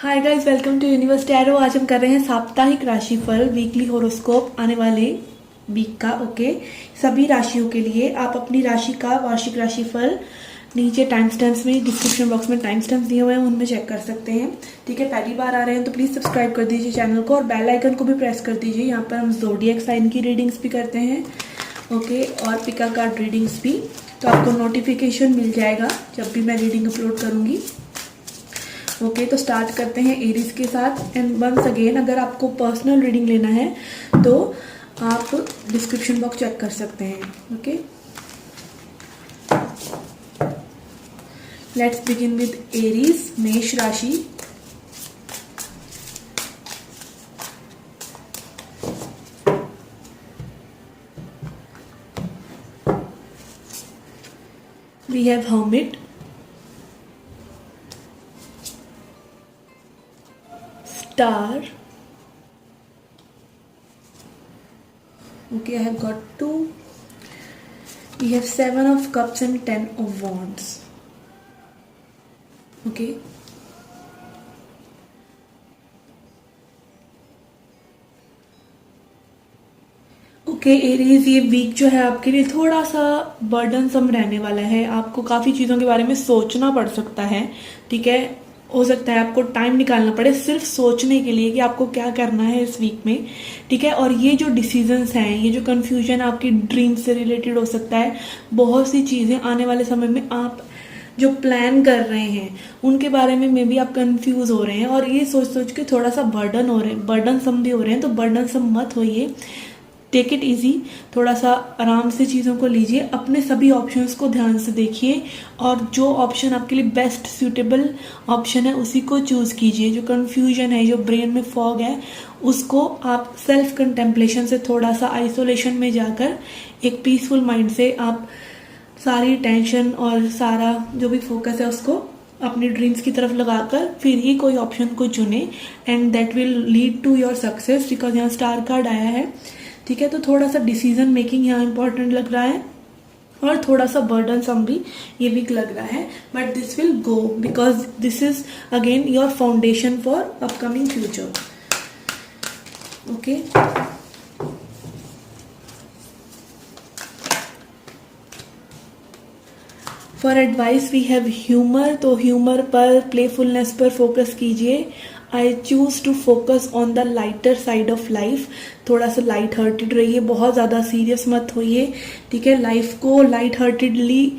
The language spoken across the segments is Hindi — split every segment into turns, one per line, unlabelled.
Hi guys, welcome to Universe Tarot. आज हम कर रहे हैं साप्ताहिक राशिफल, वीकली होरोस्कोप आने वाले वीक का। ओके, सभी राशियों के लिए आप अपनी राशि का वार्षिक राशिफल नीचे टाइम स्टैम्प्स में, डिस्क्रिप्शन बॉक्स में टाइम स्टैम्प्स दिए हुए हैं, उनमें चेक कर सकते हैं। ठीक है, पहली बार आ रहे हैं तो प्लीज सब्सक्राइब कर दीजिए चैनल को और बेल आइकन को भी प्रेस कर दीजिए। यहाँ पर हम ज़ोडिएक साइन की रीडिंग्स भी करते हैं, ओके, और पिका कार्ड रीडिंग्स भी। तो आपको नोटिफिकेशन मिल जाएगा जब भी मैं रीडिंग अपलोड करूंगी। ओके, तो स्टार्ट करते हैं एरीज के साथ। एंड वंस अगेन, अगर आपको पर्सनल रीडिंग लेना है तो आप डिस्क्रिप्शन बॉक्स चेक कर सकते हैं। Okay, let's begin with Aries, मेष राशि। We have hermit, Star. Okay, I have got 2. We have 7 of Cups and 10 of Wands. Okay. Okay Aries, ये वीक जो है आपके लिए थोड़ा सा बर्डनसम रहने वाला है। आपको काफ़ी चीज़ों के बारे में सोचना पड़ सकता है। ठीक है, हो सकता है आपको टाइम निकालना पड़े सिर्फ सोचने के लिए कि आपको क्या करना है इस वीक में। ठीक है, और ये जो डिसीजंस हैं, ये जो कंफ्यूजन आपकी ड्रीम से रिलेटेड हो सकता है। बहुत सी चीज़ें आने वाले समय में आप जो प्लान कर रहे हैं उनके बारे में मे भी आप कंफ्यूज हो रहे हैं और ये सोच सोच के थोड़ा सा बर्डनसम भी हो रहे हैं। तो बर्डनसम मत होइए, टेक इट इजी, थोड़ा सा आराम से चीज़ों को लीजिए। अपने सभी ऑप्शंस को ध्यान से देखिए और जो ऑप्शन आपके लिए बेस्ट सूटेबल ऑप्शन है उसी को चूज़ कीजिए। जो कंफ्यूजन है, जो ब्रेन में फॉग है, उसको आप सेल्फ कंटेम्पलेशन से, थोड़ा सा आइसोलेशन में जाकर एक पीसफुल माइंड से आप सारी टेंशन और सारा जो भी फोकस है उसको अपनी ड्रीम्स की तरफ लगाकर फिर ही कोई ऑप्शन को चुने। And that will lead to your success, because यहाँ स्टार कार्ड आया है। ठीक है, तो थोड़ा सा डिसीजन मेकिंग यहाँ इंपॉर्टेंट लग रहा है और थोड़ा सा बर्डनसम भी ये वीक लग रहा है। But this will go because this is again your foundation for upcoming future. Okay, for advice we have humour. तो ह्यूमर पर, प्लेफुलनेस पर फोकस कीजिए। I choose to focus on the lighter side of life. थोड़ा सा लाइट हार्टेड रहिए, बहुत ज़्यादा सीरियस मत होइए। ठीक है, लाइफ को लाइट हार्टेडली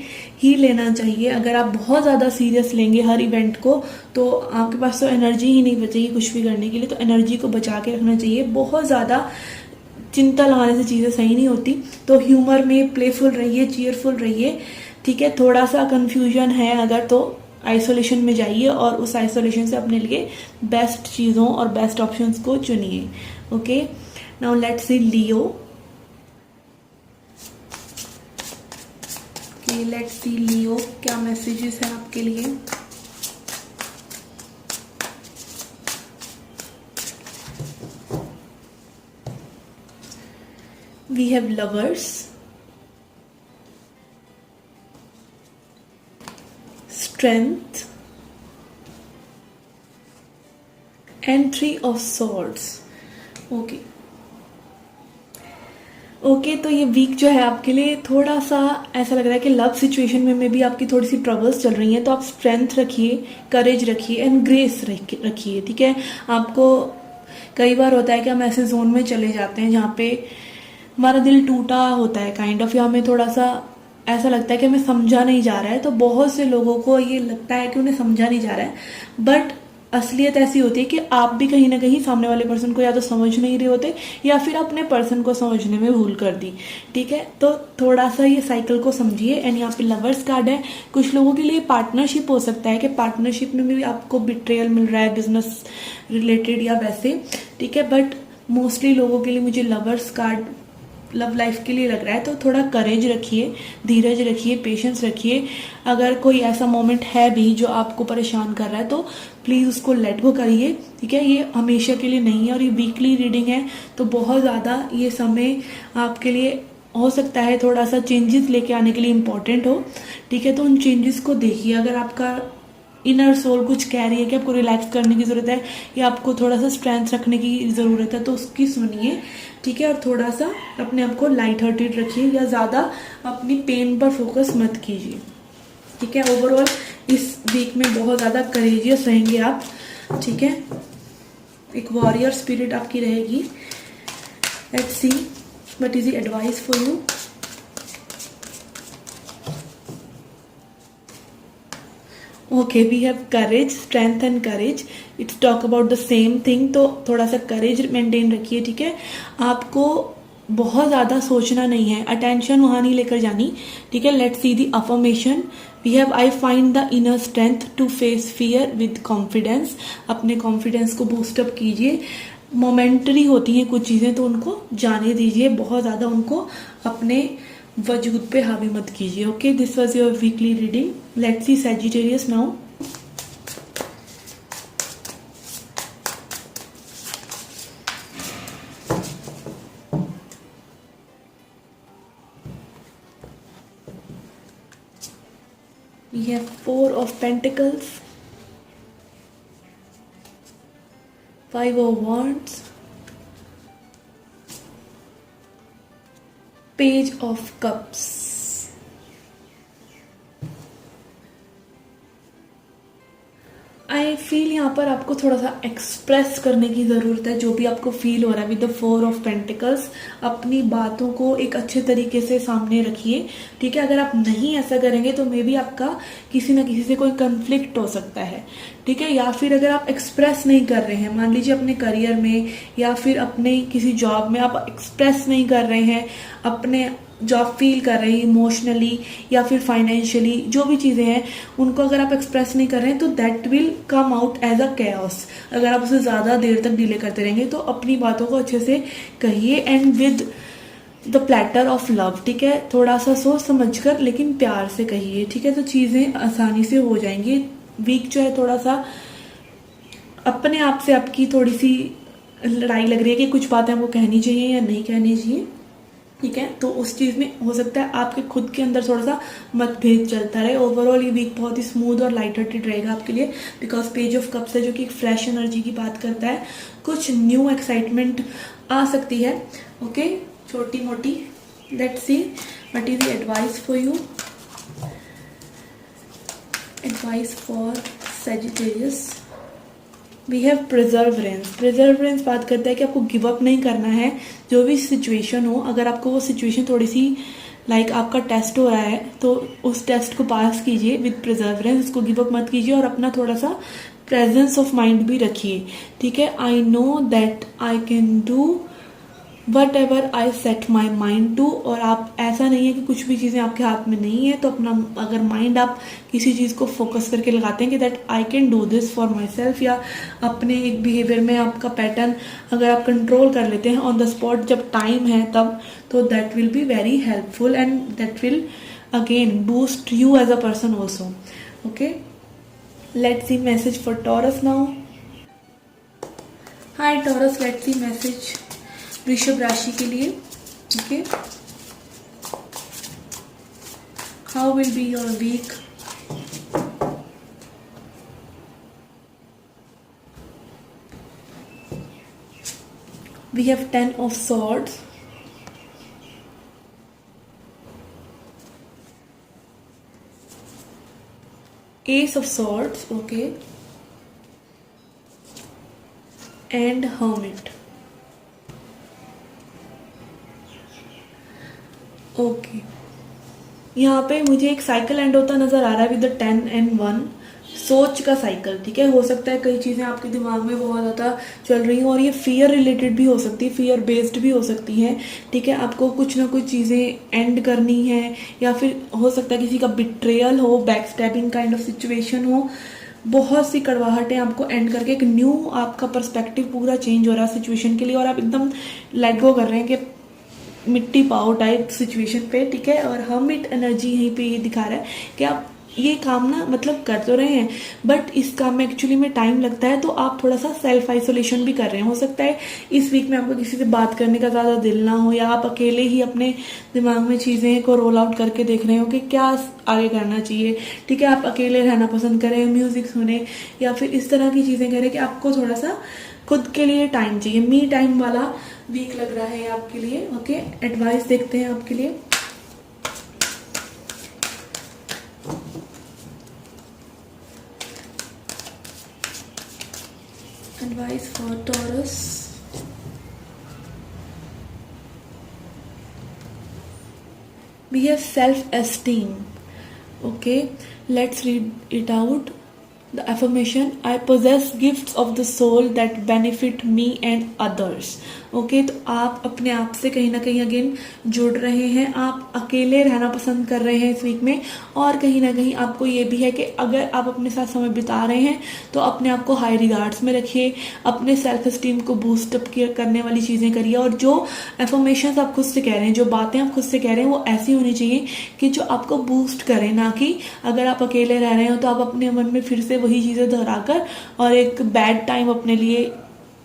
ही लेना चाहिए। अगर आप बहुत ज़्यादा सीरियस लेंगे हर इवेंट को तो आपके पास तो एनर्जी ही नहीं बचेगी कुछ भी करने के लिए। तो एनर्जी को बचा के रखना चाहिए। बहुत ज़्यादा चिंता लगाने से चीज़ें सही नहीं होती। तो ह्यूमर में प्लेफुल रहिए, चीयरफुल रहिए। ठीक है, थोड़ा सा कंफ्यूजन है अगर तो आइसोलेशन में जाइए और उस आइसोलेशन से अपने लिए बेस्ट चीज़ों और बेस्ट ऑप्शंस को चुनिए। Okay, now let's see Leo. Let's see Leo, क्या मैसेजेस हैं आपके लिए। We have lovers, strength and 3 of swords. Okay okay, तो ये वीक जो है आपके लिए थोड़ा सा ऐसा लग रहा है कि लव सिचुएशन में भी आपकी थोड़ी सी ट्रबल्स चल रही हैं। तो आप स्ट्रेंथ रखिए, करेज रखिए एंड ग्रेस रखिए। ठीक है, आपको कई बार होता है कि हम ऐसे जोन में चले जाते हैं जहाँ पे हमारा दिल टूटा होता है काइंड ऑफ, या हमें थोड़ा सा ऐसा लगता है कि हमें समझा नहीं जा रहा है। तो बहुत से लोगों को ये लगता है कि उन्हें समझा नहीं जा रहा है, बट असलियत ऐसी होती है कि आप भी कहीं ना कहीं सामने वाले पर्सन को या तो समझ नहीं रहे होते या फिर अपने पर्सन को समझने में भूल कर दी। ठीक है, तो थोड़ा सा ये साइकिल को समझिए। एंड यहाँ पे लवर्स कार्ड है। कुछ लोगों के लिए पार्टनरशिप हो सकता है कि पार्टनरशिप में भी आपको बिट्रेयल मिल रहा है, बिजनेस रिलेटेड या वैसे। ठीक है, बट मोस्टली लोगों के लिए मुझे लवर्स कार्ड लव लाइफ के लिए लग रहा है। तो थोड़ा करेज रखिए, धीरज रखिए, पेशेंस रखिए। अगर कोई ऐसा मोमेंट है भी जो आपको परेशान कर रहा है तो प्लीज़ उसको लेट गो करिए। ठीक है, ये हमेशा के लिए नहीं है और ये वीकली रीडिंग है। तो बहुत ज़्यादा ये समय आपके लिए हो सकता है थोड़ा सा चेंजेस लेके आने के लिए इम्पोर्टेंट हो। ठीक है, तो उन चेंजेस को देखिए। अगर आपका इनर सोल कुछ कह रही है कि आपको रिलैक्स करने की ज़रूरत है या आपको थोड़ा सा स्ट्रेंथ रखने की ज़रूरत है, तो उसकी सुनिए, ठीक है। और थोड़ा सा अपने आप को लाइट हार्टेड रखिए या ज़्यादा अपनी पेन पर फोकस मत कीजिए, ठीक है। ओवरऑल इस वीक में बहुत ज़्यादा करेजियस रहेंगे आप, ठीक है। एक वॉरियर स्पिरिट आपकी रहेगी। Let's see what is the advice for you. Okay, we have courage, strength and courage, it's talk about the same thing. तो थोड़ा सा करेज मेंटेन रखिए, ठीक है। आपको बहुत ज़्यादा सोचना नहीं है, अटेंशन वहाँ नहीं लेकर जानी, ठीक है। Let's see the affirmation. We have I find the inner strength to face fear with confidence. अपने कॉन्फिडेंस को बूस्टअप कीजिए। मोमेंटरी होती हैं कुछ चीज़ें, तो उनको जाने दीजिए, बहुत ज़्यादा उनको अपने वजूद पे हावी मत कीजिए। Okay, this was your weekly reading. Let's C Sagittarius now. We have Four of Pentacles, Five of Wands, Page of Cups. I feel यहाँ पर आपको थोड़ा सा एक्सप्रेस करने की ज़रूरत है जो भी आपको फील हो रहा है with the four of pentacles. अपनी बातों को एक अच्छे तरीके से सामने रखिए, ठीक है। अगर आप नहीं ऐसा करेंगे तो मे बी आपका किसी ना किसी से कोई कंफ्लिक्ट हो सकता है, ठीक है। या फिर अगर आप एक्सप्रेस नहीं कर रहे हैं, मान लीजिए अपने करियर में या फिर अपने किसी जॉब में आप एक्सप्रेस नहीं कर रहे हैं, अपने जो आप फील कर रहे हैं इमोशनली या फिर फाइनेंशियली, जो भी चीज़ें हैं उनको अगर आप एक्सप्रेस नहीं कर रहे हैं तो that will come out as a chaos. अगर आप उसे ज़्यादा देर तक डिले करते रहेंगे तो अपनी बातों को अच्छे से कहिए and with the platter of love, ठीक है। थोड़ा सा सोच समझ कर लेकिन प्यार से कहिए, ठीक है। तो चीज़ें आसानी से हो जाएंगी। वीक जो है थोड़ा सा अपने आप से आपकी थोड़ी सी लड़ाई लग रही है कि कुछ बातें आपको कहनी चाहिए या नहीं कहनी चाहिए, ठीक है। तो उस चीज़ में हो सकता है आपके खुद के अंदर थोड़ा सा मतभेद चलता रहे। ओवरऑल ये वीक बहुत ही स्मूथ और लाइट हार्टेड रहेगा आपके लिए, बिकॉज पेज ऑफ कप्स है जो कि एक फ्रेश एनर्जी की बात करता है। कुछ न्यू एक्साइटमेंट आ सकती है, ओके, छोटी मोटी। Let's see what is the advice for you. Advice for Sagittarius. We have perseverance. Perseverance बात करता है कि आपको गिव अप नहीं करना है, जो भी सिचुएशन हो। अगर आपको वो सिचुएशन थोड़ी सी लाइक आपका टेस्ट हो रहा है तो उस टेस्ट को पास कीजिए विद प्रिजर्वरेंस, उसको गिव अप मत कीजिए और अपना थोड़ा सा प्रेजेंस ऑफ माइंड भी रखिए, ठीक है। I know that I can do whatever I set my mind to. और आप ऐसा नहीं है कि कुछ भी चीज़ें आपके हाथ में नहीं है, तो अपना अगर माइंड आप किसी चीज़ को फोकस करके लगाते हैं कि that I can do this for my self, या अपने एक बिहेवियर में आपका पैटर्न अगर आप कंट्रोल कर लेते हैं ऑन द स्पॉट जब टाइम है तब, तो that will be very helpful and that will again boost you as a person also. Okay, let's see message for Taurus now. Hi Taurus, let's see message वृषभ राशि के लिए, okay. How will be your week. We have 10 of swords, ace of swords, okay, and hermit, okay. यहाँ पे मुझे एक साइकिल एंड होता नजर आ रहा है विद द 10 and 1, सोच का साइकिल, ठीक है। हो सकता है कई चीजें आपके दिमाग में बहुत ज्यादा चल रही हैं और ये फियर रिलेटेड भी हो सकती है, फियर बेस्ड भी हो सकती है, ठीक है। आपको कुछ ना कुछ चीजें एंड करनी है या फिर हो सकता है किसी का बिट्रेयल हो, back stabbing kind of situation हो। बहुत सी कड़वाहटें आपको एंड करके एक न्यू आपका पर्सपेक्टिव पूरा चेंज हो रहा है सिचुएशन के लिए और आप एकदम लेट गो कर रहे हैं कि मिट्टी पाओ टाइप सिचुएशन पे, ठीक है। और हर्मिट एनर्जी यहीं पे ये दिखा रहा है कि आप ये काम ना मतलब कर तो रहे हैं, बट इस काम में एक्चुअली में टाइम लगता है, तो आप थोड़ा सा सेल्फ आइसोलेशन भी कर रहे हैं। हो सकता है इस वीक में आपको किसी से बात करने का ज़्यादा दिल ना हो, या आप अकेले ही अपने दिमाग में चीज़ें को रोल आउट करके देख रहे हो कि क्या आगे करना चाहिए। ठीक है, आप अकेले रहना पसंद करें, म्यूज़िक सुने, या फिर इस तरह की चीज़ें करें कि आपको थोड़ा सा खुद के लिए टाइम चाहिए। मी टाइम वाला वीक लग रहा है आपके लिए। ओके, एडवाइस देखते हैं आपके लिए। Advice for Taurus. We have self-esteem. Okay, let's read it out. The affirmation: I possess gifts of the soul that benefit me and others. Okay, तो आप अपने आप से कहीं ना कहीं अगेन जुड़ रहे हैं, आप अकेले रहना पसंद कर रहे हैं इस वीक में, और कहीं ना कहीं आपको ये भी है कि अगर आप अपने साथ समय बिता रहे हैं तो अपने आप को हाई रिगार्ड्स में रखिए, अपने सेल्फ एस्टीम को बूस्ट अप करने वाली चीज़ें करिए, और जो एफर्मेशंस आप खुद से कह रहे हैं, जो बातें आप खुद से कह रहे हैं, वो ऐसी होनी चाहिए कि जो आपको बूस्ट करें, ना कि अगर आप अकेले रह रहे हो तो आप अपने मन में फिर से वही चीज़ें दोहराकर और एक बैड टाइम अपने लिए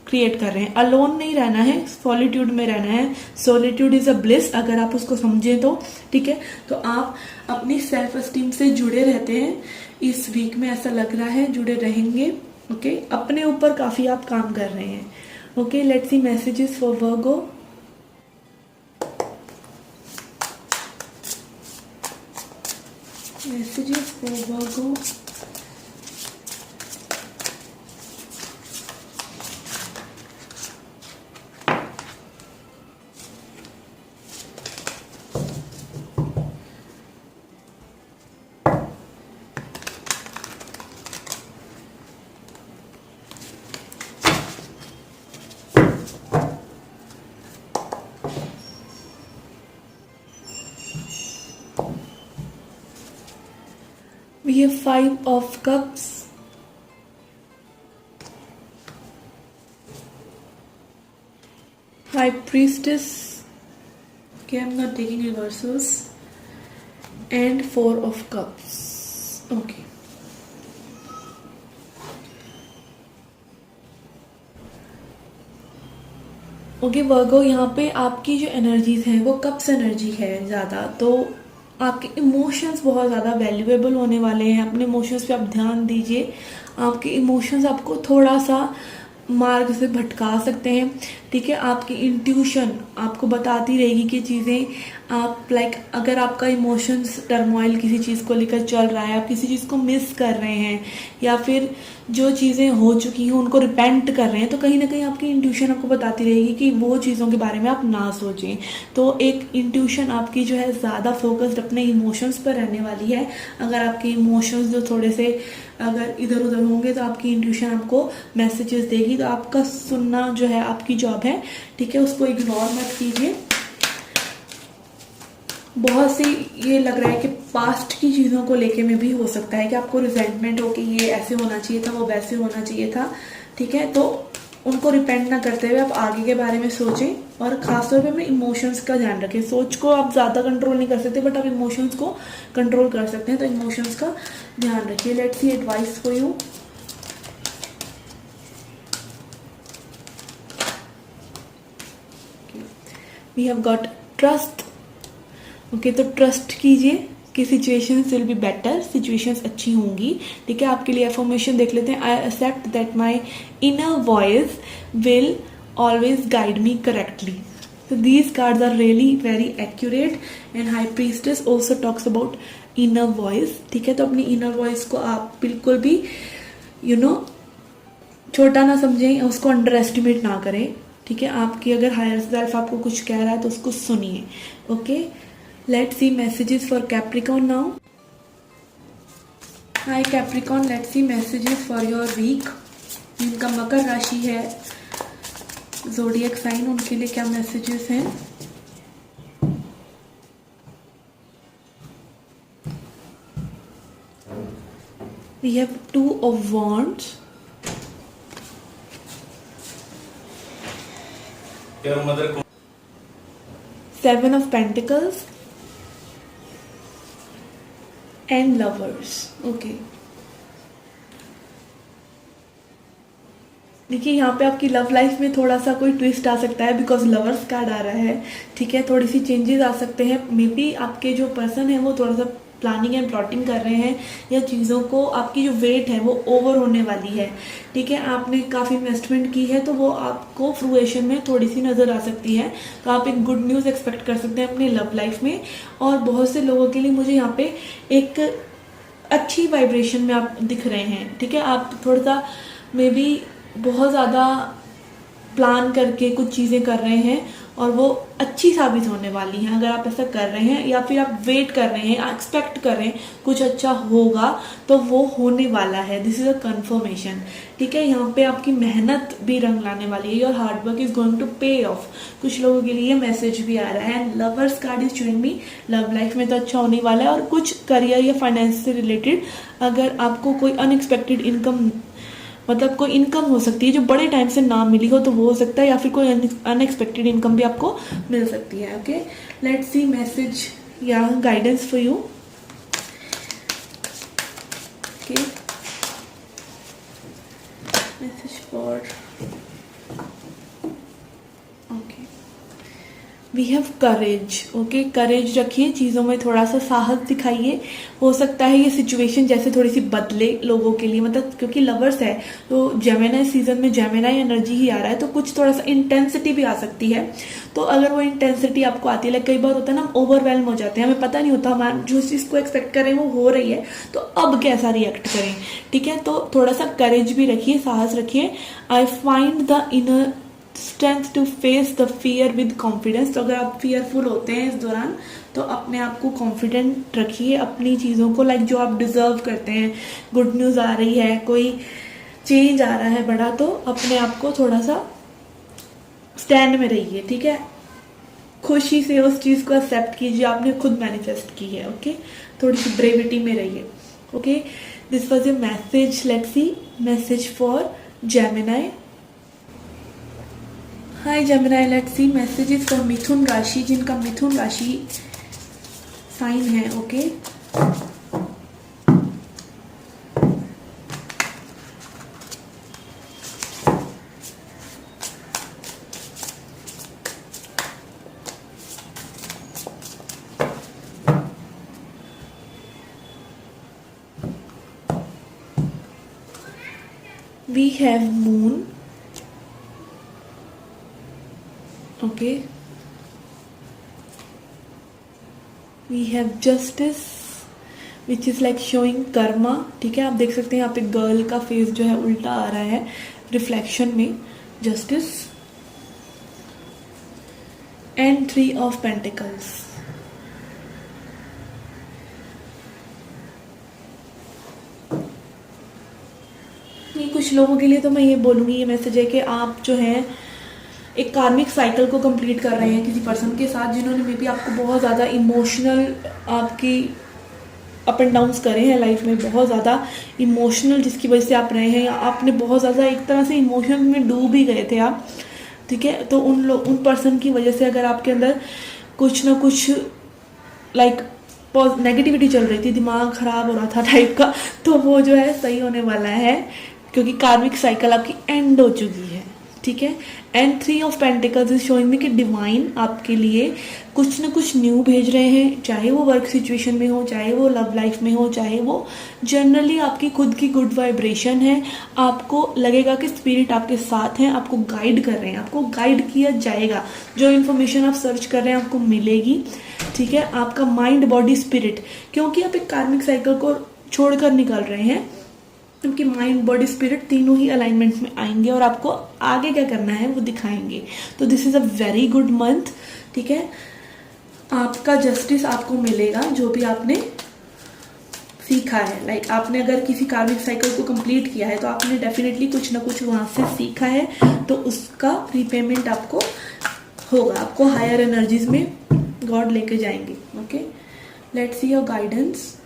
क्रिएट कर रहे हैं। अलोन नहीं रहना है, सॉलिट्यूड में रहना है। सॉलिट्यूड इज अ ब्लिस, अगर आप उसको समझें तो। ठीक है, तो आप अपनी सेल्फ एस्टीम से जुड़े रहते हैं इस वीक में, ऐसा लग रहा है जुड़े रहेंगे। ओके, अपने ऊपर काफी आप काम कर रहे हैं। Okay, let's see messages for Virgo. Messages for Virgo. We have 5 of Cups. High Priestess. Okay, I'm not taking reversals. And 4 of Cups. Okay. Okay वर्गो, यहाँ पे आपकी जो एनर्जीज हैं वो कप्स एनर्जी है ज़्यादा, तो आपके इमोशंस बहुत ज़्यादा वैल्यूएबल होने वाले हैं। अपने इमोशंस पे आप ध्यान दीजिए। आपके इमोशंस आपको थोड़ा सा मार्ग से भटका सकते हैं। ठीक है, आपकी इंट्यूशन आपको बताती रहेगी कि चीज़ें आप अगर आपका इमोशंस टर्मोइल किसी चीज़ को लेकर चल रहा है, आप किसी चीज़ को मिस कर रहे हैं, या फिर जो चीज़ें हो चुकी हैं उनको रिपेंट कर रहे हैं, तो कहीं ना कहीं आपकी इंट्यूशन आपको बताती रहेगी कि वो चीज़ों के बारे में आप ना सोचें। तो एक इंट्यूशन आपकी जो है ज़्यादा फोकस्ड अपने इमोशंस पर रहने वाली है। अगर आपके इमोशंस जो थोड़े से अगर इधर उधर होंगे तो आपकी इंट्यूशन आपको मैसेजेस देगी, तो आपका सुनना जो है आपकी जॉब है। ठीक है, उसको इग्नोर मत कीजिए। बहुत सी ये लग रहा है कि पास्ट की चीज़ों को लेके में भी हो सकता है कि आपको रिजेंटमेंट हो कि ये ऐसे होना चाहिए था, वो वैसे होना चाहिए था। ठीक है, तो उनको रिपेंट ना करते हुए आप आगे के बारे में सोचें, और खासतौर पे अपने इमोशंस का ध्यान रखें। सोच को आप ज़्यादा कंट्रोल नहीं कर सकते, बट आप इमोशंस को कंट्रोल कर सकते हैं, तो इमोशंस का ध्यान रखिए। Let's see advice for you. We have got trust. Okay, तो ट्रस्ट कीजिए कि situations will be better, situations अच्छी होंगी। ठीक है, आपके लिए अफर्मेशन देख लेते हैं। I accept that my inner voice will always guide me correctly. तो these cards are really very accurate, and high priestess also talks about inner voice. ठीक है, तो अपनी इनर वॉइस को आप बिल्कुल भी छोटा ना समझें, उसको अंडर एस्टिमेट ना करें। ठीक है, आपकी अगर हायर सेल्फ आपको कुछ कह रहा है तो उसको सुनिए। Okay, let's see messages for Capricorn now. Hi Capricorn, let's see messages for your week. जिनका मकर राशि है, जोडियक साइन, उनके लिए क्या मैसेजेस हैं? We have 2 of Wands. Your mother. 7 of Pentacles. And lovers. Okay, देखिए यहाँ पे आपकी लव लाइफ में थोड़ा सा कोई ट्विस्ट आ सकता है, बिकॉज लवर्स कार्ड आ रहा है। ठीक है, थोड़ी सी चेंजेस आ सकते हैं। मे बी आपके जो पर्सन है वो थोड़ा सा प्लानिंग एंड प्लॉटिंग कर रहे हैं, या चीज़ों को आपकी जो वेट है वो ओवर होने वाली है। ठीक है, आपने काफ़ी इन्वेस्टमेंट की है तो वो आपको फ्रूएशन में थोड़ी सी नज़र आ सकती है। तो आप एक गुड न्यूज़ एक्सपेक्ट कर सकते हैं अपनी लव लाइफ में। और बहुत से लोगों के लिए मुझे यहाँ पे एक अच्छी वाइब्रेशन में आप दिख रहे हैं। ठीक है, आप थोड़ा सा मे बी बहुत ज़्यादा प्लान करके कुछ चीज़ें कर रहे हैं और वो अच्छी साबित होने वाली हैं। अगर आप ऐसा कर रहे हैं या फिर आप वेट कर रहे हैं, एक्सपेक्ट कर रहे हैं कुछ अच्छा होगा, तो वो होने वाला है। This is a confirmation. ठीक है, यहाँ पे आपकी मेहनत भी रंग लाने वाली है। Your hard work is going to pay off. कुछ लोगों के लिए मैसेज भी आ रहा है। And lovers card is showing me love life में तो अच्छा होने वाला है। और कुछ करियर या फाइनेंस से रिलेटेड अगर आपको कोई अनएक्सपेक्टेड इनकम, मतलब कोई इनकम हो सकती है जो बड़े टाइम से ना मिली हो, तो वो हो सकता है। या फिर कोई अनएक्सपेक्टेड इनकम भी आपको मिल सकती है। ओके, लेट्स सी मैसेज या guidance for you. Okay, message for, okay, we have courage. Okay, courage रखिए, चीज़ों में थोड़ा सा साहस दिखाइए। हो सकता है ये सिचुएशन जैसे थोड़ी सी बदले लोगों के लिए, मतलब क्योंकि लवर्स है तो जेमिनी सीजन में जेमिनी एनर्जी ही आ रहा है, तो कुछ थोड़ा सा इंटेंसिटी भी आ सकती है। तो अगर वो इंटेंसिटी आपको आती है, लाइक कई बार होता है ना, हम ओवरवेल्म हो जाते हैं, हमें पता नहीं होता हमारे जो चीज़ को एक्सपेक्ट करें वो हो रही है, तो अब कैसा रिएक्ट करें। ठीक है, तो थोड़ा सा करेज भी रखिए, साहस रखिए। I find the inner strength to face the fear with confidence. तो अगर आप फियरफुल होते हैं इस दौरान, तो अपने आप को कॉन्फिडेंट रखिए अपनी चीज़ों को, लाइक जो आप डिजर्व करते हैं। गुड न्यूज़ आ रही है, कोई चेंज आ रहा है बड़ा, तो अपने आप को थोड़ा सा स्टैंड में रहिए। ठीक है, खुशी से उस चीज़ को एक्सेप्ट कीजिए, आपने खुद मैनिफेस्ट की है। ओके, थोड़ी सी ब्रेविटी में रहिए। Okay, this was a message. Let's see message for Gemini. Hi Gemini, let's see messages for Mithun राशि, जिनका मिथुन राशि साइन है। Okay, we have moon. Okay, we have justice which is like showing karma. ठीक है, आप देख सकते हैं यहाँ पे गर्ल का फेस जो है उल्टा आ रहा है रिफ्लेक्शन में, जस्टिस। And 3 of pentacles. ये कुछ लोगों के लिए तो मैं ये बोलूँगी, ये मैसेज है कि आप जो है एक कार्मिक साइकिल को कंप्लीट कर रहे हैं किसी पर्सन के साथ, जिन्होंने मे बी आपको बहुत ज़्यादा इमोशनल, आपकी अप एंड डाउन्स करे हैं लाइफ में, बहुत ज़्यादा इमोशनल, जिसकी वजह से आप रहे हैं, या आपने बहुत ज़्यादा एक तरह से इमोशन में डूब ही गए थे आप। ठीक है, तो उन पर्सन की वजह से अगर आपके अंदर कुछ ना कुछ लाइक नेगेटिविटी चल रही थी, दिमाग खराब हो रहा था टाइप का, तो वो जो है सही होने वाला है, क्योंकि कार्मिक साइकिल आपकी एंड हो चुकी है। ठीक है, and 3 of pentacles is showing मी कि डिवाइन आपके लिए कुछ ना कुछ न्यू भेज रहे हैं, चाहे वो वर्क सिचुएशन में हो, चाहे वो लव लाइफ में हो, चाहे वो जनरली आपकी खुद की गुड वाइब्रेशन है। आपको लगेगा कि स्पिरिट आपके साथ हैं, आपको गाइड कर रहे हैं, आपको गाइड किया जाएगा। जो इन्फॉर्मेशन आप सर्च कर रहे हैं आपको मिलेगी। ठीक है, आपका माइंड, बॉडी, स्पिरिट, क्योंकि आप एक कार्मिक साइकिल को छोड़कर निकल रहे हैं, क्योंकि माइंड, बॉडी, स्पिरिट तीनों ही अलाइनमेंट में आएंगे और आपको आगे क्या करना है वो दिखाएंगे। तो this is a very good month. ठीक है, आपका जस्टिस आपको मिलेगा जो भी आपने सीखा है। लाइक आपने अगर किसी कार्मिक साइकिल को कंप्लीट किया है तो आपने डेफिनेटली कुछ ना कुछ वहां से सीखा है, तो उसका रिपेमेंट आपको होगा, आपको हायर एनर्जीज में गॉड लेके जाएंगे। Okay, let's see your guidance.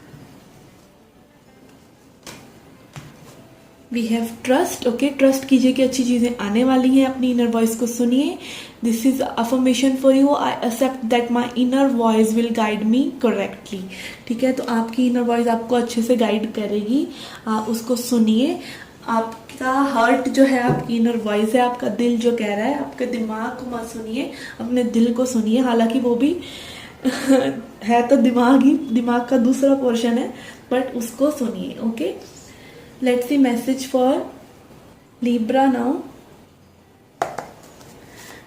We have trust. Okay, trust कीजिए कि अच्छी चीजें आने वाली हैं। अपनी इनर वॉइस को सुनिए। This is affirmation for you. I accept that my inner voice will guide me correctly. ठीक है, तो आपकी इनर वॉइस आपको अच्छे से गाइड करेगी, आप उसको सुनिए। आपका हार्ट जो है आपकी इनर वॉइस है, आपका दिल जो कह रहा है, आपके दिमाग को मत सुनिए, अपने दिल को सुनिए। हालांकि वो भी है तो दिमाग ही, दिमाग का दूसरा पोर्शन है, बट उसको सुनिए। Okay, let's see message for Libra now.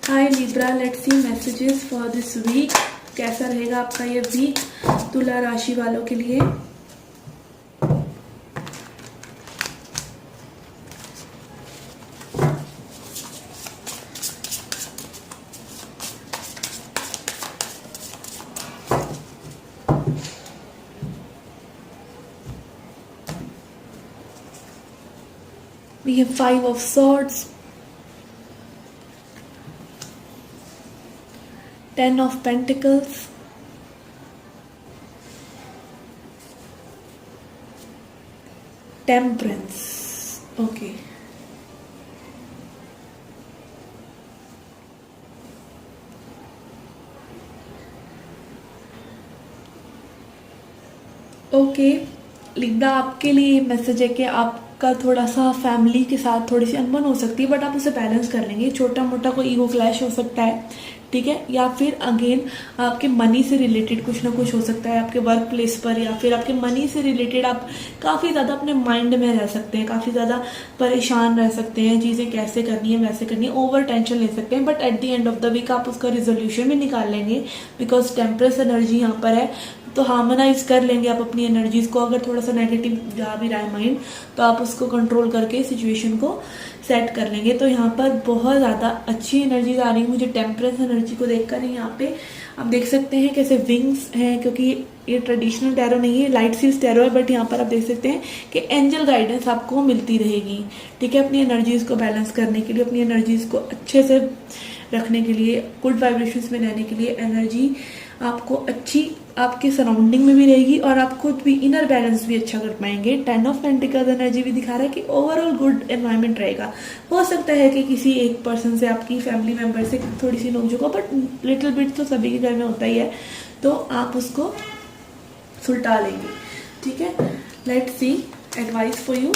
Hi Libra, let's see messages for this week. कैसा रहेगा आपका ये वीक तुला राशि वालों के लिए? We have 5 of swords, 10 of pentacles, temperance. Okay. Okay Libra, आपके लिए मैसेज है कि आपका थोड़ा सा फैमिली के साथ थोड़ी सी अनबन हो सकती है, बट आप उसे बैलेंस कर लेंगे। छोटा मोटा कोई ईगो क्लैश हो सकता है, ठीक है, या फिर अगेन आपके मनी से रिलेटेड कुछ ना कुछ हो सकता है आपके वर्क प्लेस पर, या फिर आपके मनी से रिलेटेड आप काफ़ी ज़्यादा अपने माइंड में रह सकते हैं, काफ़ी ज़्यादा परेशान रह सकते हैं, चीज़ें कैसे करनी है वैसे करनी है, ओवर टेंशन ले सकते हैं। But at the end of the week आप उसका रिजोल्यूशन भी निकाल लेंगे, बिकॉज टेम्परस एनर्जी यहाँ पर है, तो हार्मोनाइज कर लेंगे आप अपनी एनर्जीज को। अगर थोड़ा सा नेगेटिव जा भी रहा है माइंड, तो आप उसको कंट्रोल करके सिचुएशन को सेट कर लेंगे। तो यहाँ पर बहुत ज़्यादा अच्छी एनर्जीज आ रही है मुझे टेम्परेंस एनर्जी को देखकर। यहाँ पे आप देख सकते हैं कैसे विंग्स हैं, क्योंकि ये ट्रेडिशनल टैरो नहीं है, लाइट सीज टैरो है, बट यहाँ पर आप देख सकते हैं कि एंजल गाइडेंस आपको मिलती रहेगी, ठीक है, अपनी एनर्जीज को बैलेंस करने के लिए, अपनी एनर्जीज को अच्छे से रखने के लिए, गुड वाइब्रेशंस में रहने के लिए। एनर्जी आपको अच्छी आपके सराउंडिंग में भी रहेगी और आप खुद भी इनर बैलेंस भी अच्छा कर पाएंगे। 10 ऑफ पेंटिकल्स एनर्जी भी दिखा रहा है कि ओवरऑल गुड एनवायरनमेंट रहेगा। हो सकता है कि किसी एक पर्सन से, आपकी फैमिली मेंबर से थोड़ी सी नोक-झोंक हो, बट लिटिल बिट तो सभी के घर में होता ही है, तो आप उसको सुलटा लेंगे, ठीक है। Let's see advice for you.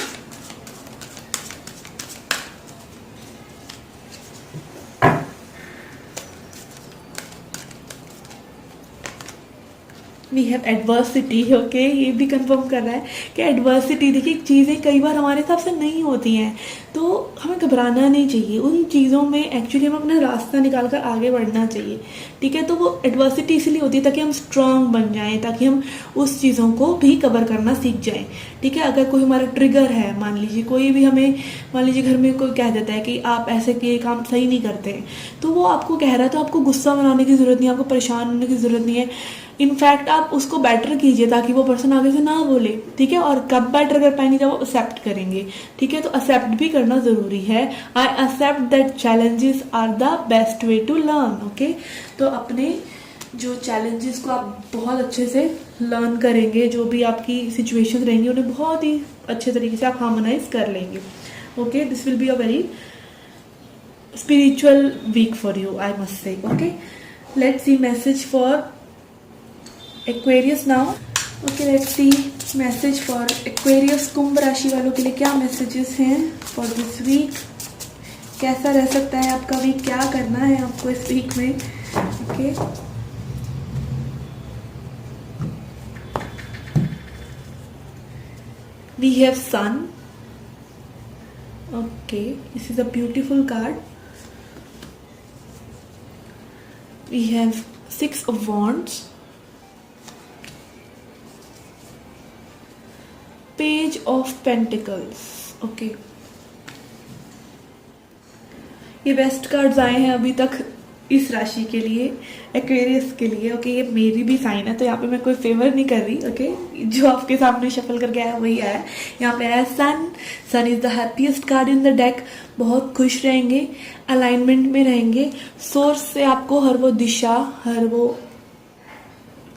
We have adversity. Okay, ये भी कंफर्म कर रहा है कि एडवर्सिटी, देखिए चीज़ें कई बार हमारे हिसाब से नहीं होती हैं, तो हमें घबराना नहीं चाहिए। उन चीज़ों में एक्चुअली हमें अपना रास्ता निकाल कर आगे बढ़ना चाहिए, ठीक है। तो वो एडवर्सिटी इसलिए होती है ताकि हम स्ट्रांग बन जाएं, ताकि हम उस चीज़ों को भी कवर करना सीख जाएं, ठीक है। अगर कोई हमारा ट्रिगर है, मान लीजिए कोई भी हमें, मान लीजिए घर में कोई कह देता है कि आप ऐसे के काम सही नहीं करते, तो वो आपको कह रहा है, तो आपको गुस्सा मनाने की ज़रूरत नहीं है, आपको परेशान होने की ज़रूरत नहीं है। इनफैक्ट आप उसको बेटर कीजिए ताकि वो पर्सन आगे से ना बोले, ठीक है। और कब बेटर कर पाएंगे, जब वो एक्सेप्ट करेंगे, ठीक है। तो एक्सेप्ट भी करना जरूरी है। I accept that challenges are the best way to learn. Okay, तो अपने जो चैलेंजेस को आप बहुत अच्छे से लर्न करेंगे, जो भी आपकी सिचुएशन रहेंगी उन्हें बहुत ही अच्छे तरीके से आप हार्मोनाइज कर लेंगे। Okay, this will be a very spiritual week for you, I must say. Okay, let's see message for Aquarius now. Okay, let's see message for Aquarius. Kumbh राशि वालों के लिए क्या मैसेजेस हैं फॉर दिस वीक? कैसा रह सकता है आपका वीक? क्या करना है आपको इस वीक में? Okay, we have sun. Okay, this is a beautiful card. We have 6 of wands, page of pentacles. Okay, ये बेस्ट कार्ड्स आए हैं अभी तक इस राशि के लिए, एक्वेरियस के लिए। ओके, ये मेरी भी साइन है, तो यहाँ पे मैं कोई फेवर नहीं कर रही। ओके, जो आपके सामने शफल करके आया वही आया। यहाँ पे आया sun. Sun is the happiest card in the deck. बहुत खुश रहेंगे, अलाइनमेंट में रहेंगे, सोर्स से आपको हर वो दिशा, हर वो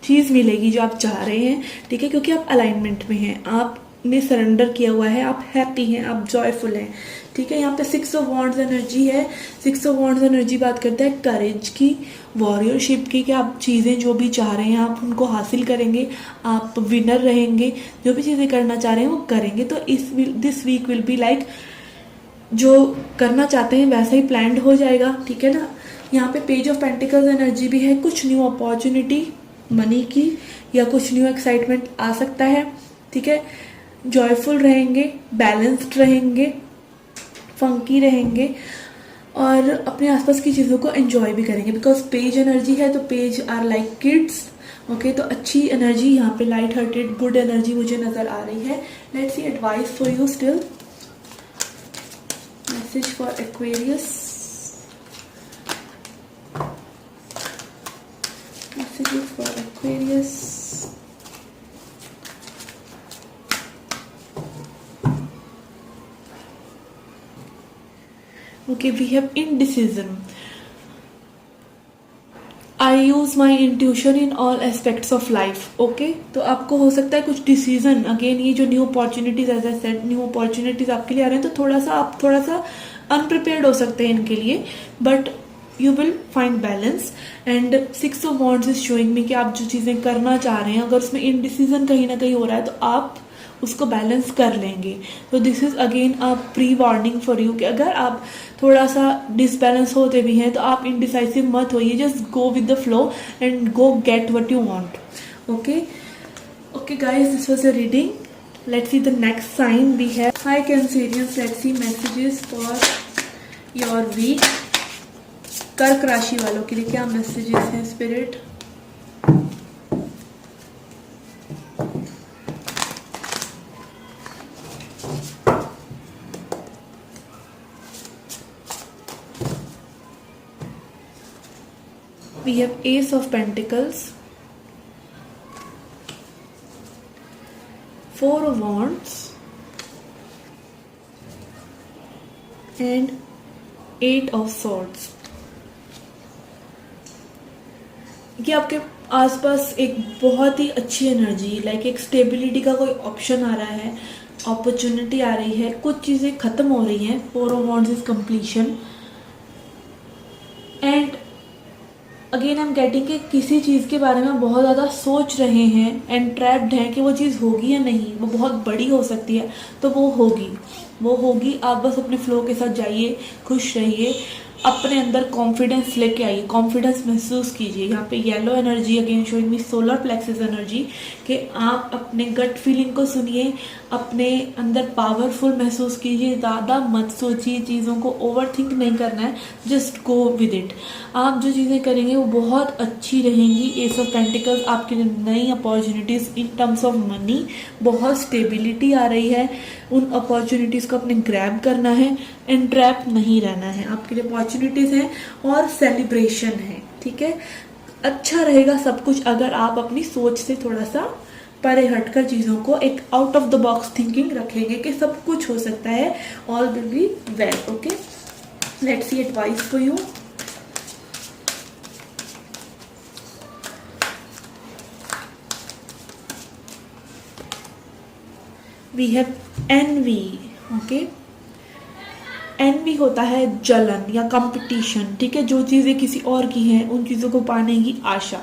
चीज़ मिलेगी जो आप चाह रहे हैं, ठीक है, क्योंकि आप अलाइनमेंट में हैं। आप ने सरेंडर किया हुआ है, आप हैप्पी हैं, आप जॉयफुल हैं, ठीक है। यहाँ पे 6 ऑफ वॉन्ड्स एनर्जी है। 6 ऑफ वॉन्ड्स एनर्जी बात करता है करेज की, वॉरियरशिप की, कि आप चीज़ें जो भी चाह रहे हैं आप उनको हासिल करेंगे, आप विनर रहेंगे, जो भी चीज़ें करना चाह रहे हैं वो करेंगे। तो this week will be like जो करना चाहते हैं वैसा ही प्लान्ड हो जाएगा, ठीक है ना। यहाँ पे पेज ऑफ पेंटिकल्स एनर्जी भी है, कुछ न्यू अपॉर्चुनिटी मनी की या कुछ न्यू एक्साइटमेंट आ सकता है, ठीक है। जॉयफुल रहेंगे, बैलेंस्ड रहेंगे, फंकी रहेंगे और अपने आसपास की चीज़ों को एंजॉय भी करेंगे, बिकॉज पेज एनर्जी है तो page are like kids, okay. तो अच्छी एनर्जी यहाँ पे, लाइट हार्टेड गुड एनर्जी मुझे नज़र आ रही है। Let's see advice for you still, message for Aquarius, messages for Aquarius. Okay, we have indecision. I use my intuition in all aspects of life. Okay, तो आपको हो सकता है कुछ डिसीजन, अगेन ये जो new opportunities, as I said new opportunities आपके लिए आ रहे हैं, तो आप थोड़ा सा अनप्रिपेयर्ड हो सकते हैं इनके लिए, but you will find balance. And 6 of wands is showing मी कि आप जो चीज़ें करना चाह रहे हैं अगर उसमें इनडिसीजन कहीं ना कहीं हो रहा है तो आप उसको बैलेंस कर लेंगे। तो this is again a pre warning for you कि अगर आप थोड़ा सा डिसबैलेंस होते भी हैं तो आप इनडिसाइसिव मत होइए, just go with the flow and go get what you want. Okay guys, this was a reading. Let's see the next sign we have. Hi Cancerians, let's see messages for your week. कर्क राशि वालों के लिए क्या मैसेजेस हैं spirit? We have Ace of Pentacles, 4 of Wands and 8 of Swords। ये आपके आसपास एक बहुत ही अच्छी एनर्जी, लाइक एक स्टेबिलिटी का कोई ऑप्शन आ रहा है, अपॉर्चुनिटी आ रही है, कुछ चीज़ें खत्म हो रही हैं। 4 of wands is completion and again I am getting कि किसी चीज़ के बारे में बहुत ज़्यादा सोच रहे हैं एंड ट्रैप्ड हैं कि वो चीज़ होगी या नहीं, वो बहुत बड़ी हो सकती है तो वो होगी। आप बस अपने फ्लो के साथ जाइए, खुश रहिए, अपने अंदर कॉन्फिडेंस लेके आइए, कॉन्फिडेंस महसूस कीजिए। यहाँ पे yellow energy again showing me, solar plexus energy, कि आप अपने गट फीलिंग को सुनिए, अपने अंदर पावरफुल महसूस कीजिए, ज़्यादा मत सोचिए, चीज़ों को ओवर थिंक नहीं करना है, जस्ट गो विद इट। आप जो चीज़ें करेंगे वो बहुत अच्छी रहेंगी। एस ऑफ पेंटिकल्स आपके लिए नई opportunities in terms of money, बहुत स्टेबिलिटी आ रही है, उन अपॉर्चुनिटीज़ को अपने ग्रैब करना है एंड ट्रैप नहीं रहना है। आपके लिए अपॉर्चुनिटीज़ हैं और सेलिब्रेशन है, ठीक है। अच्छा रहेगा सब कुछ अगर आप अपनी सोच से थोड़ा सा परे हटकर चीज़ों को एक out of the box thinking रखेंगे कि सब कुछ हो सकता है, all will be well. Okay, let's see advice for you. We have envy. Okay, envy होता है जलन या कंपटीशन, ठीक है। जो चीज़ें किसी और की हैं उन चीज़ों को पाने की आशा,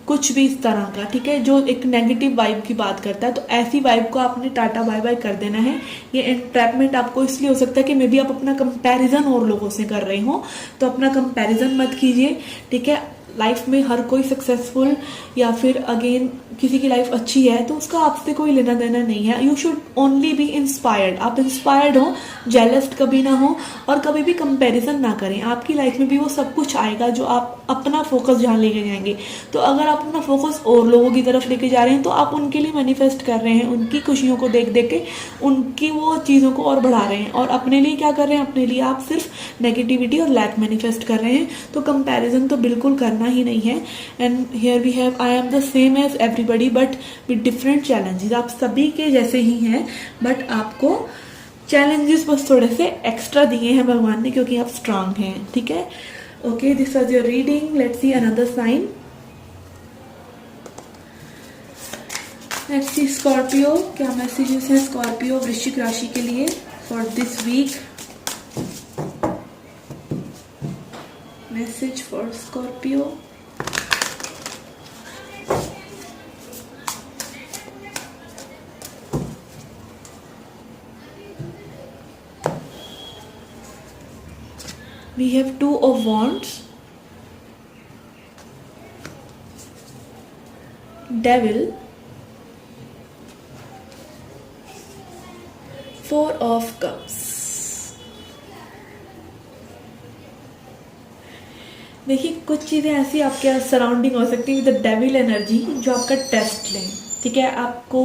कुछ भी इस तरह का, ठीक है, जो एक नेगेटिव वाइब की बात करता है। तो ऐसी वाइब को आपने टाटा बाय बाय कर देना है। ये एंट्रैपमेंट आपको इसलिए हो सकता है कि मे बी आप अपना कंपैरिजन और लोगों से कर रहे हो, तो अपना कंपैरिजन मत कीजिए, ठीक है। लाइफ में हर कोई सक्सेसफुल या फिर अगेन किसी की लाइफ अच्छी है तो उसका आपसे कोई लेना देना नहीं है। You should only B inspired. आप इंस्पायर्ड हो, जेलस कभी ना हो और कभी भी कंपैरिजन ना करें। आपकी लाइफ में भी वो सब कुछ आएगा जो आप अपना फोकस जहाँ लेके जाएंगे। तो अगर आप अपना फोकस और लोगों की तरफ लेके जा रहे हैं तो आप उनके लिए मैनिफेस्ट कर रहे हैं, उनकी खुशियों को देख देख के उनकी वो चीज़ों को और बढ़ा रहे हैं, और अपने लिए क्या कर रहे हैं, अपने लिए आप सिर्फ नेगेटिविटी और लैक मैनिफेस्ट कर रहे हैं। तो कंपैरिजन तो बिल्कुल करना ही नहीं है। And here we have I am the same as everybody but with different challenges. आप सभी के जैसे ही हैं बट आपको चैलेंजेस बस थोड़े से एक्स्ट्रा दिए हैं भगवान ने, क्योंकि आप स्ट्रांग हैं, ठीक है। Okay, this was your reading. Let's see another sign. Next see Scorpio, क्या मैसेजेस है स्कॉर्पियो वृश्चिक राशि के लिए for this week? Message for Scorpio. We have Two of Wands, Devil, Four of Cups। देखिए कुछ चीज़ें ऐसी आपके सराउंडिंग हो सकती है विद द डेविल एनर्जी जो आपका टेस्ट लें, ठीक है। आपको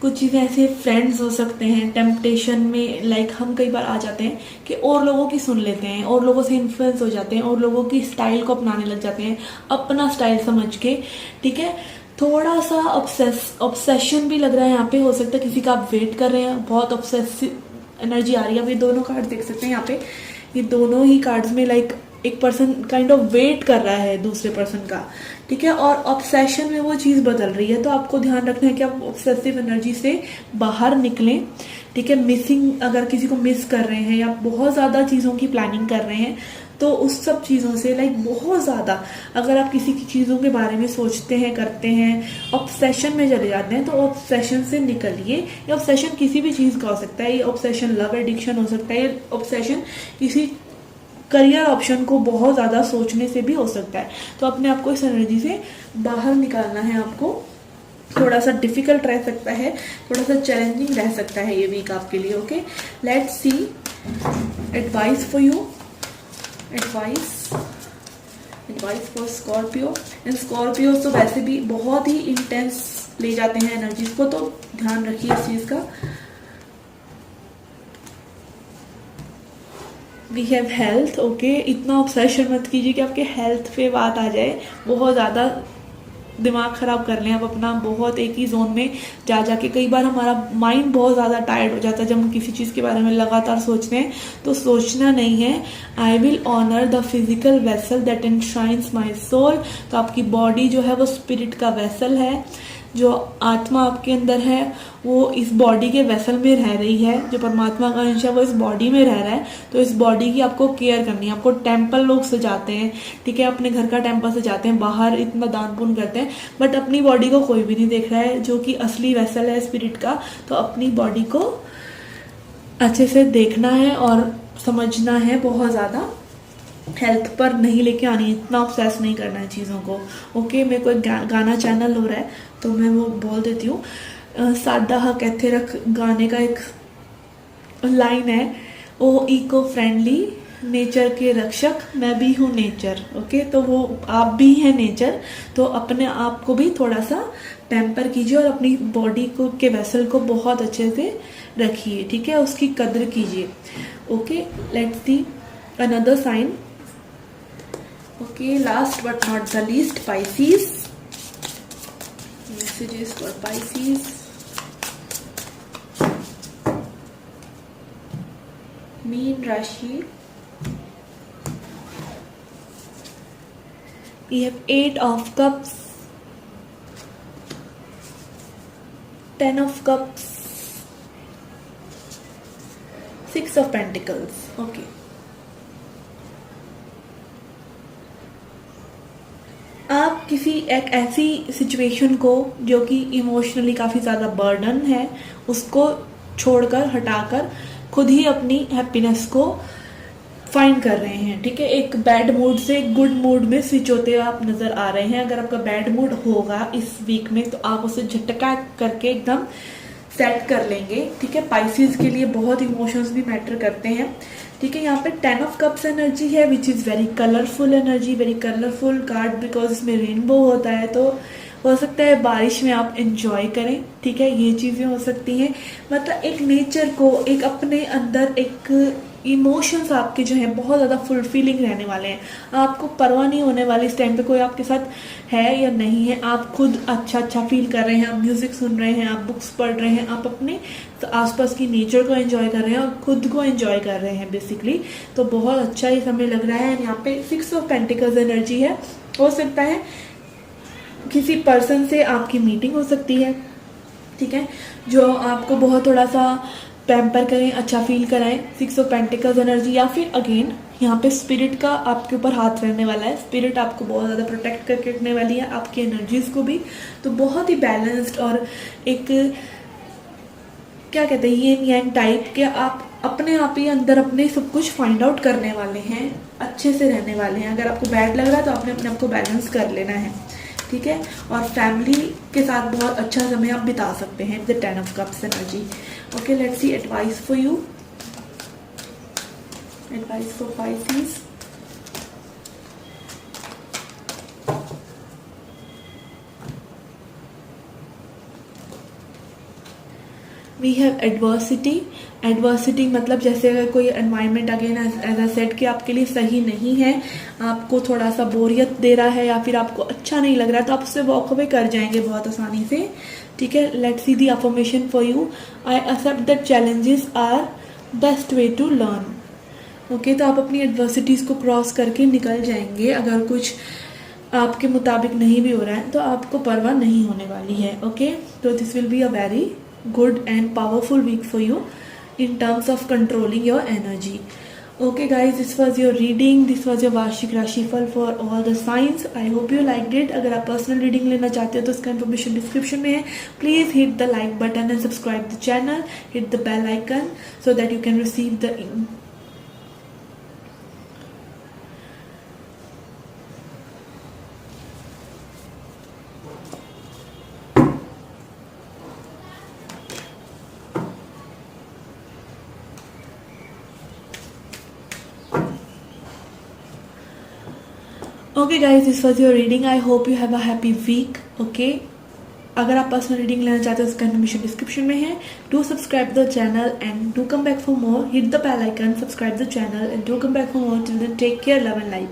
कुछ चीज़ें ऐसे फ्रेंड्स हो सकते हैं टेम्पटेशन में, लाइक हम कई बार आ जाते हैं कि और लोगों की सुन लेते हैं, और लोगों से इन्फ्लुएंस हो जाते हैं, और लोगों की स्टाइल को अपनाने लग जाते हैं अपना स्टाइल समझ के, ठीक है। थोड़ा सा ऑब्सेशन भी लग रहा है यहाँ पे, हो सकता है किसी का आप वेट कर रहे हैं, बहुत ऑब्सेसिव एनर्जी आ रही है। आप ये दोनों कार्ड देख सकते हैं यहाँ पे, ये दोनों ही कार्ड्स में लाइक एक पर्सन काइंड ऑफ वेट कर रहा है दूसरे पर्सन का, ठीक है, और ऑब्सेशन में वो चीज़ बदल रही है। तो आपको ध्यान रखना है कि आप ऑब्सेसिव एनर्जी से बाहर निकलें, ठीक है। मिसिंग, अगर किसी को मिस कर रहे हैं या बहुत ज़्यादा चीज़ों की प्लानिंग कर रहे हैं तो उस सब चीज़ों से लाइक बहुत ज़्यादा अगर आप किसी की चीज़ों के बारे में सोचते हैं, करते हैं, ऑब्सेशन में चले जाते हैं, तो ऑब्सेशन से निकलिए। ये ऑब्सेशन किसी भी चीज़ का हो सकता है, ये ऑब्सेशन लव एडिक्शन हो सकता है, ये ऑब्सेशन किसी करियर ऑप्शन को बहुत ज़्यादा सोचने से भी हो सकता है। तो अपने आप को इस एनर्जी से बाहर निकालना है। आपको थोड़ा सा डिफिकल्ट रह सकता है, थोड़ा सा चैलेंजिंग रह सकता है ये वीक आपके लिए। Okay, let's see advice for you, advice for Scorpio. And Scorpio तो वैसे भी बहुत ही इंटेंस ले जाते हैं एनर्जीज को, तो ध्यान रखिए इस चीज़ का। We have health. ओके, इतना ऑब्सेशन मत कीजिए कि आपके हेल्थ पे बात आ जाए, बहुत ज़्यादा दिमाग ख़राब कर लें आप अपना, बहुत एक ही जोन में जा जाके। कई बार हमारा माइंड बहुत ज़्यादा टायर्ड हो जाता है जब हम किसी चीज़ के बारे में लगातार सोचते हैं, तो सोचना नहीं है। I will honour the physical vessel that enshrines my soul. तो आपकी बॉडी जो है वो स्पिरिट का वेसल है, जो आत्मा आपके अंदर है वो इस बॉडी के वेसल में रह रही है, जो परमात्मा का अंश है वो इस बॉडी में रह रहा है। तो इस बॉडी की आपको केयर करनी है। आपको टेम्पल लोग सजाते हैं, ठीक है, अपने घर का टेम्पल सजाते हैं, बाहर इतना दान पुण्य करते हैं, बट अपनी बॉडी को कोई भी नहीं देख रहा है जो कि असली वेसल है स्पिरिट का। तो अपनी बॉडी को अच्छे से देखना है और समझना है, बहुत ज़्यादा हेल्थ पर नहीं लेके आनी, इतना ऑब्सेस नहीं करना है चीज़ों को। ओके, मेरे को एक गाना चैनल हो रहा है तो मैं वो बोल देती हूँ। सादा हक ऐथे रख गाने का एक लाइन है, ओ इको फ्रेंडली नेचर के रक्षक मैं भी हूँ नेचर। ओके, तो वो आप भी हैं नेचर, तो अपने आप को भी थोड़ा सा पैम्पर कीजिए और अपनी बॉडी को के वेसल को बहुत अच्छे से रखिए, ठीक है, उसकी कद्र कीजिए। Okay, let's see another sign. Okay, last but not the least, Pisces. Messages for Pisces. Meen Rashi. We have 8 of Cups, 10 of Cups, 6 of Pentacles. Okay. आप किसी एक ऐसी सिचुएशन को जो कि इमोशनली काफ़ी ज़्यादा बर्डन है उसको छोड़कर, हटाकर खुद ही अपनी हैप्पीनेस को फाइंड कर रहे हैं, ठीक है। एक बैड मूड से गुड मूड में स्विच होते हुए आप नज़र आ रहे हैं। अगर आपका बैड मूड होगा इस वीक में तो आप उसे झटका करके एकदम सेट कर लेंगे, ठीक है। पाइसेस के लिए बहुत इमोशंस भी मैटर करते हैं, ठीक है। यहाँ पे 10 ऑफ कप्स एनर्जी है which is very colourful energy, very colourful card because इसमें रेनबो होता है। तो हो सकता है बारिश में आप एंजॉय करें, ठीक है, ये चीज़ें हो सकती हैं। मतलब एक नेचर को, एक अपने अंदर एक इमोशंस आपके जो हैं बहुत ज़्यादा फुलफिलिंग रहने वाले हैं। आपको परवाह नहीं होने वाली इस टाइम पे कोई आपके साथ है या नहीं है। आप खुद अच्छा फील कर रहे हैं, आप म्यूज़िक सुन रहे हैं, आप बुक्स पढ़ रहे हैं, आप अपने आसपास की नेचर को एंजॉय कर रहे हैं और खुद को एंजॉय कर रहे हैं बेसिकली। तो बहुत अच्छा ये समय लग रहा है। यहाँ पे 6 ऑफ पेंटिकल्स एनर्जी है। हो सकता है किसी पर्सन से आपकी मीटिंग हो सकती है, ठीक है, जो आपको बहुत थोड़ा सा पैम्पर करें, अच्छा फील कराएं। 6 ऑफ पेंटिकल्स एनर्जी, या फिर अगेन यहाँ पे स्पिरिट का आपके ऊपर हाथ रहने वाला है। स्पिरिट आपको बहुत ज़्यादा प्रोटेक्ट करके रखने वाली है, आपकी एनर्जीज को भी। तो बहुत ही बैलेंस्ड और एक क्या कहते हैं यिन यांग टाइप के आप अपने आप ही अंदर अपने सब कुछ फाइंड आउट करने वाले हैं, अच्छे से रहने वाले हैं। अगर आपको बैड लग रहा है तो आपने अपने आप को बैलेंस कर लेना है, ठीक है। और फैमिली के साथ बहुत अच्छा समय आप बिता सकते हैं। The 10 of cups energy. Okay, let's see advice for you, advice for Pisces. We have adversity. Adversity मतलब जैसे अगर कोई environment again as I said कि आपके लिए सही नहीं है, आपको थोड़ा सा बोरियत दे रहा है या फिर आपको अच्छा नहीं लग रहा है, तो आप उससे वॉक अवे कर जाएंगे बहुत आसानी से, ठीक है। Let's see the affirmation for you. I accept that challenges are best way to learn. Okay, तो आप अपनी एडवर्सिटीज़ को क्रॉस करके निकल जाएंगे। अगर कुछ आपके मुताबिक नहीं भी हो रहा है तो आपको परवाह नहीं होने वाली है। ओके, तो this will be a very good and powerful week for you in terms of controlling your energy. Okay guys, this was your reading, this was your वार्षिक राशिफल for all the signs. I hope you liked it. अगर आप पर्सनल रीडिंग लेना चाहते हो तो उसका इन्फॉर्मेशन डिस्क्रिप्शन में है। Please hit the like button and subscribe the channel, hit the bell icon so that you can receive the okay guys, this was your reading. I hope you have a happy week. Okay, अगर आप पर्सनल रीडिंग लेना चाहते हो उसका इन्फॉर्मेशन डिस्क्रिप्शन में है। Do subscribe the channel and do come back for more, hit the bell icon, subscribe the channel and do come back for more. Till then take care, love and light.